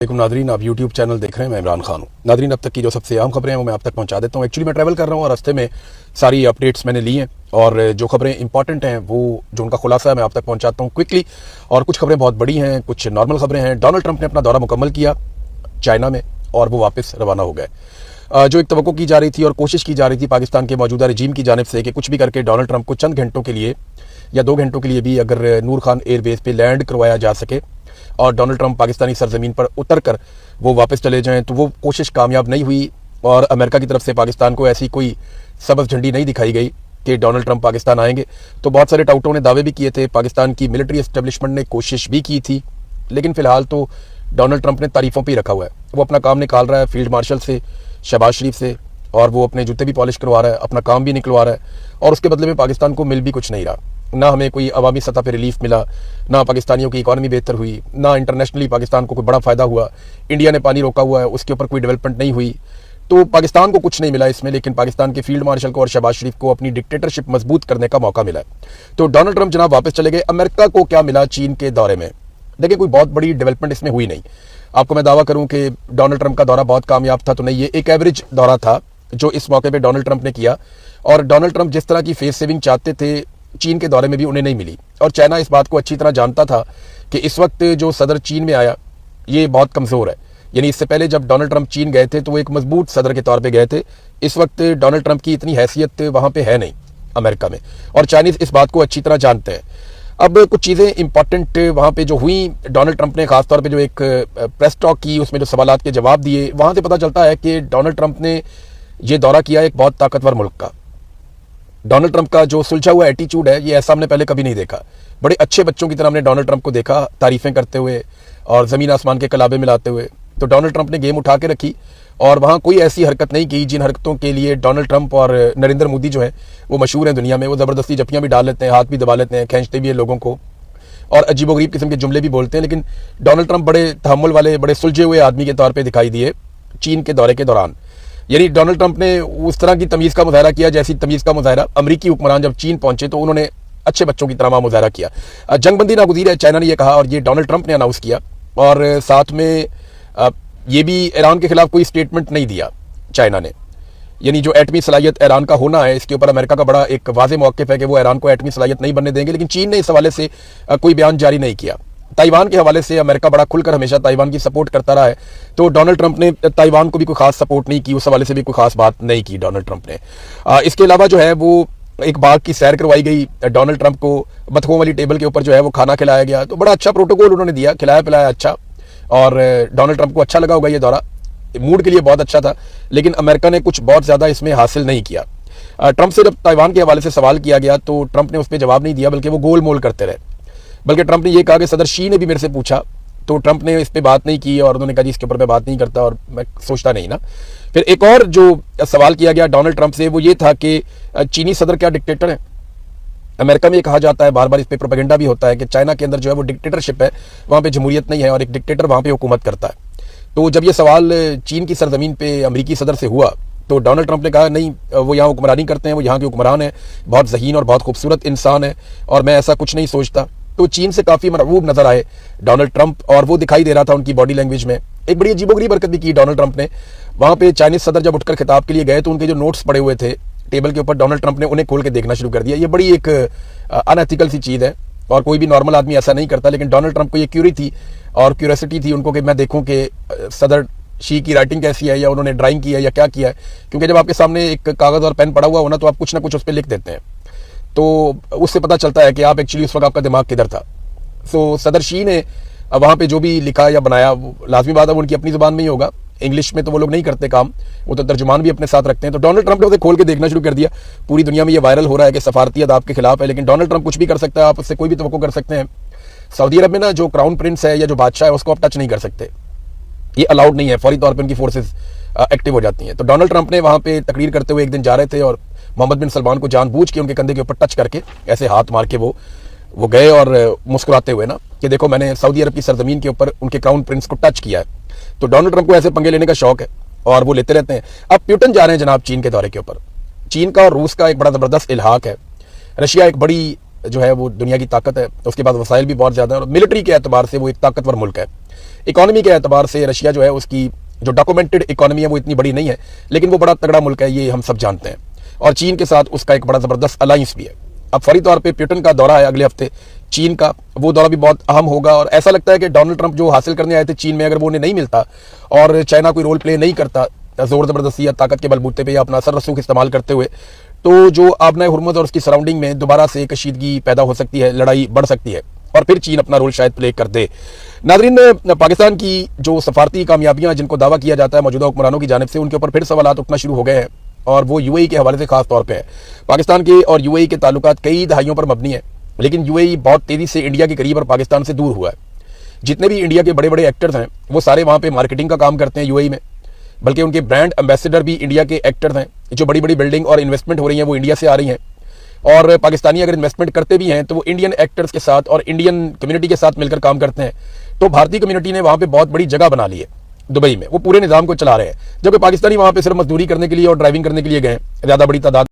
Nadreen, आप YouTube channel देख रहे हैं। मैं इमरान खान हूँ। नादरीन, अब तक की जो सबसे अहम खबरें हैं वो मैं आप तक पहुंचा देता हूँ। एक्चुअली मैं ट्रैवल कर रहा हूँ और रास्ते में सारी अपडेट्स मैंने ली हैं और जो खबरें इंपॉर्टेंट हैं वो जो उनका खुलासा है मैं आप तक पहुंचाता हूँ क्विकली। और कुछ खबरें बहुत बड़ी हैं, कुछ नॉर्मल खबरें हैं। डोनाल्ड ट्रंप ने अपना दौरा मुकम्मल किया चाइना में और वो वापस रवाना हो गए। जो एक तवक्को की जा रही थी और कोशिश की जा रही थी पाकिस्तान के मौजूदा रजीम की जानिब से कि कुछ भी करके डोनाल्ड ट्रंप को चंद घंटों के लिए या 2 घंटों के लिए भी अगर नूर खान एयरबेस पे लैंड करवाया जा सके और डोनाल्ड ट्रंप पाकिस्तानी सरजमीन पर उतर कर वो वापस चले जाएं, तो वो कोशिश कामयाब नहीं हुई और अमेरिका की तरफ से पाकिस्तान को ऐसी कोई सबज झंडी नहीं दिखाई गई कि डोनाल्ड ट्रंप पाकिस्तान आएंगे। तो बहुत सारे टाउटों ने दावे भी किए थे, पाकिस्तान की मिलिट्री एस्टेब्लिशमेंट ने कोशिश भी की थी, लेकिन फिलहाल तो डोनाल्ड ट्रंप ने तारीफों पर ही रखा हुआ है। वो अपना काम निकाल रहा है फील्ड मार्शल से, शहबाज शरीफ से, और वो अपने जूते भी पॉलिश करवा रहा है, अपना काम भी निकलवा रहा है और उसके बदले में पाकिस्तान को मिल भी कुछ नहीं रहा। ना हमें कोई अवामी सतह पर रिलीफ मिला, ना पाकिस्तानियों की इकॉनमी बेहतर हुई, ना इंटरनेशनली पाकिस्तान को कोई बड़ा फायदा हुआ। इंडिया ने पानी रोका हुआ है, उसके ऊपर कोई डेवलपमेंट नहीं हुई, तो पाकिस्तान को कुछ नहीं मिला इसमें। लेकिन पाकिस्तान के फील्ड मार्शल को और शहबाज शरीफ को अपनी डिक्टेटरशिप मजबूत करने का मौका मिला है। तो डोनाल्ड ट्रंप जनाब वापस चले गए। अमेरिका को क्या मिला चीन के दौरे में? देखिए, कोई बहुत बड़ी डेवलपमेंट इसमें हुई नहीं। आपको मैं दावा करूं कि डोनाल्ड ट्रंप का दौरा बहुत कामयाब था तो नहीं, ये एक एवरेज दौरा था जो इस मौके पे डोनाल्ड ट्रंप ने किया। और डोनाल्ड ट्रंप जिस तरह की फेस सेविंग चाहते थे चीन के दौरे में भी उन्हें नहीं मिली। और चाइना इस बात को अच्छी तरह जानता था कि इस वक्त जो सदर चीन में आया ये बहुत कमज़ोर है। यानी इससे पहले जब डोनाल्ड ट्रंप चीन गए थे तो वो एक मजबूत सदर के तौर पे गए थे। इस वक्त डोनाल्ड ट्रंप की इतनी हैसियत वहाँ पे है नहीं अमेरिका में, और चाइनीज़ इस बात को अच्छी तरह जानते हैं। अब कुछ चीज़ें इंपॉर्टेंट वहाँ पे जो हुई, डोनाल्ड ट्रंप ने खासतौर पे जो एक प्रेस टॉक की, उसमें जो सवालात के जवाब दिए, वहाँ से पता चलता है कि डोनाल्ड ट्रंप ने ये दौरा किया एक बहुत ताकतवर मुल्क का। डोनाल्ड ट्रंप का जो सुलझा हुआ एटीट्यूड है ये ऐसा हमने पहले कभी नहीं देखा। बड़े अच्छे बच्चों की तरह हमने डोनाल्ड ट्रंप को देखा, तारीफें करते हुए और ज़मीन आसमान के कलाबे मिलाते हुए। तो डोनाल्ड ट्रंप ने गेम उठा के रखी और वहाँ कोई ऐसी हरकत नहीं की जिन हरकतों के लिए डोनाल्ड ट्रंप और नरेंद्र मोदी जो है वो मशहूर हैं दुनिया में। वो ज़बरदस्ती जप्पियाँ भी डाल लेते हैं, हाथ भी दबा लेते हैं, खींचते भी हैं लोगों को और अजीबोगरीब किस्म के जुमले भी बोलते हैं। लेकिन डोनाल्ड ट्रंप बड़े तहम्मुल वाले, बड़े सुलझे हुए आदमी के तौर पर दिखाई दिए चीन के दौरे के दौरान। यानी डोनाल्ड ट्रंप ने उस तरह की तमीज़ का मुजाहरा किया जैसी तमीज़ का मुजाहरा अमरीकी हुक्मरान जब चीन पहुंचे तो उन्होंने अच्छे बच्चों की तरह मुजाहरा किया। जंगबंदी नागुज़ीर है, चाइना ने यह कहा और ये डोनाल्ड ट्रंप ने अनाउंस किया। और साथ में ये भी ईरान के खिलाफ कोई स्टेटमेंट नहीं दिया चाइना ने। यानी जो एटमी सलाहियत ईरान का होना है, इसके ऊपर अमेरिका का बड़ा एक वाज़ेह मौक़िफ़ है कि वो ईरान को एटमी सलाहियत नहीं बनने देंगे। लेकिन चीन ने इस हवाले से कोई बयान जारी नहीं किया। ताइवान के हवाले से अमेरिका बड़ा खुलकर हमेशा ताइवान की सपोर्ट करता रहा है, तो डोनाल्ड ट्रंप ने ताइवान को भी कोई खास सपोर्ट नहीं की, उस हवाले से भी कोई खास बात नहीं की डोनाल्ड ट्रंप ने। इसके अलावा जो है वो एक बाग की सैर करवाई गई डोनाल्ड ट्रंप को, बतखों वाली टेबल के ऊपर जो है वो खाना खिलाया गया। तो बड़ा अच्छा प्रोटोकॉल उन्होंने दिया, खिलाया पिलाया अच्छा, और डोनाल्ड ट्रंप को अच्छा लगा होगा ये दौरा, मूड के लिए बहुत अच्छा था। लेकिन अमेरिका ने कुछ बहुत ज़्यादा इसमें हासिल नहीं किया। ट्रंप से जब ताइवान के हवाले से सवाल किया गया तो ट्रंप ने उस पर जवाब नहीं दिया, बल्कि वो गोल मोल करते रहे। बल्कि ट्रंप ने यह कहा कि सदर शी ने भी मेरे से पूछा, तो ट्रंप ने इस पे बात नहीं की और उन्होंने कहा जी इसके ऊपर मैं बात नहीं करता और मैं सोचता नहीं ना। फिर एक और जो सवाल किया गया डोनाल्ड ट्रंप से वो ये था कि चीनी सदर क्या डिक्टेटर है? अमेरिका में ये कहा जाता है, बार बार इस पे प्रोपेगेंडा भी होता है कि चाइना के अंदर जो है वो डिक्टेटरशिप है, वहाँ पे जमहूरियत नहीं है और एक डिक्टेटर वहाँ पे हुकूमत करता है। तो जब ये सवाल चीन की सरजमीन पे अमरीकी सदर से हुआ तो डोनाल्ड ट्रंप ने कहा नहीं, वो यहाँ हुक्मरानी करते हैं, वो यहाँ के हुक्मरान हैं, बहुत ज़हीन और बहुत खूबसूरत इंसान है और मैं ऐसा कुछ नहीं सोचता। तो चीन से काफ़ी मरऊब नजर आए डोनाल्ड ट्रंप और वो दिखाई दे रहा था उनकी बॉडी लैंग्वेज में। एक बड़ी अजीबोगरीब हरकत भी की डोनाल्ड ट्रंप ने। वहाँ पे चाइनीज़ सदर जब उठकर खिताब के लिए गए तो उनके जो नोट्स पड़े हुए थे टेबल के ऊपर, डोनाल्ड ट्रंप ने उन्हें खोल के देखना शुरू कर दिया। ये बड़ी एक अनएथिकल सी चीज़ है और कोई भी नॉर्मल आदमी ऐसा नहीं करता। लेकिन डोनाल्ड ट्रंप को ये क्यूरी थी और क्यूरियोसिटी थी उनको कि मैं देखूँ कि सदर शी की राइटिंग कैसी है, या उन्होंने ड्राइंग की है या क्या किया है। क्योंकि जब आपके सामने एक कागज़ और पेन पड़ा हुआ होना तो आप कुछ ना कुछ उस पर लिख देते हैं, तो उससे पता चलता है कि आप एक्चुअली उस वक्त आपका दिमाग किधर था। सो सदर शी ने वहाँ पे जो भी लिखा या बनाया वो लाजमी बात है वो उनकी अपनी ज़ुबान में ही होगा। इंग्लिश में तो वो लोग नहीं करते काम, वो तो तर्जुमान भी अपने साथ रखते हैं। तो डोनाल्ड ट्रंप ने उसे खोल के देखना शुरू कर दिया। पूरी दुनिया में ये वायरल हो रहा है कि सफारती अदाब के खिलाफ है, लेकिन डोनाल्ड ट्रंप कुछ भी कर सकता है, आप उससे कोई भी तवक्को कर सकते हैं। सऊदी अरब में ना जो क्राउन प्रिंस है या जो बादशाह है उसको आप टच नहीं कर सकते, ये अलाउड नहीं है, फौरी तौर पर उनकी फोर्सेज एक्टिव हो जाती हैं। तो डोनाल्ड ट्रंप ने वहाँ पे तकरीर करते हुए एक दिन जा रहे थे और मोहम्मद बिन सलमान को जानबूझ के उनके कंधे के ऊपर टच करके ऐसे हाथ मार के वो गए और मुस्कुराते हुए ना कि देखो मैंने सऊदी अरब की सरजमीन के ऊपर उनके क्राउन प्रिंस को टच किया है। तो डोनाल्ड ट्रंप को ऐसे पंगे लेने का शौक है और वो लेते रहते हैं। अब प्यूटन जा रहे हैं जनाब चीन के दौरे के ऊपर। चीन का और रूस का एक बड़ा ज़बरदस्त इल्हाक है। रशिया एक बड़ी जो है वो दुनिया की ताकत है, उसके पास वसाइल भी बहुत ज़्यादा है और मिलिट्री के एतबार से वो एक ताकतवर मुल्क है। इकोनॉमी के एतबार से रशिया जो है उसकी जो डॉक्यूमेंटेड इकोनॉमी है वो इतनी बड़ी नहीं है, लेकिन वो बड़ा तगड़ा मुल्क है, ये हम सब जानते हैं। और चीन के साथ उसका एक बड़ा ज़बरदस्त अलाइंस भी है। अब फौरी तौर पे पुतिन का दौरा है अगले हफ्ते चीन का, वो दौरा भी बहुत अहम होगा। और ऐसा लगता है कि डोनाल्ड ट्रंप जो हासिल करने आए थे चीन में, अगर वो उन्हें नहीं मिलता और चाइना कोई रोल प्ले नहीं करता जोर ज़बरदस्ती या ताकत के बलबूते पे या अपना असर रसूख इस्तेमाल करते हुए, तो जो आबना हुर्मुज़ और उसकी सराउंडिंग में दोबारा से कशीदगी पैदा हो सकती है, लड़ाई बढ़ सकती है और फिर चीन अपना रोल शायद प्ले कर दे। नाज़रीन, पाकिस्तान की जो सफारती कामयाबियां जिनको दावा किया जाता है मौजूदा हुक्मरानों की जानिब से, उनके ऊपर फिर सवालात उठना शुरू हो गए हैं और वो यूएई के हवाले से खास तौर पे है। पाकिस्तान के और यूएई के ताल्लुकात कई दहाइयों पर मबनी है, लेकिन यूएई बहुत तेजी से इंडिया के करीब और पाकिस्तान से दूर हुआ है। जितने भी इंडिया के बड़े बड़े एक्टर्स हैं वो सारे वहाँ पे मार्केटिंग का काम करते हैं यूएई में, बल्कि उनके ब्रांड एम्बेसडर भी इंडिया के एक्टर्स हैं। जो बड़ी बड़ी बिल्डिंग और इन्वेस्टमेंट हो रही हैं वो इंडिया से आ रही हैं, और पाकिस्तानी अगर इन्वेस्टमेंट करते भी हैं तो वो इंडियन एक्टर्स के साथ और इंडियन कम्युनिटी के साथ मिलकर काम करते हैं। तो भारतीय कम्युनिटी ने वहाँ पे बहुत बड़ी जगह बना ली है दुबई में, वो पूरे निज़ाम को चला रहे हैं, जबकि पाकिस्तानी वहाँ पे सिर्फ मजदूरी करने के लिए और ड्राइविंग करने के लिए गए, ज़्यादा बड़ी तादाद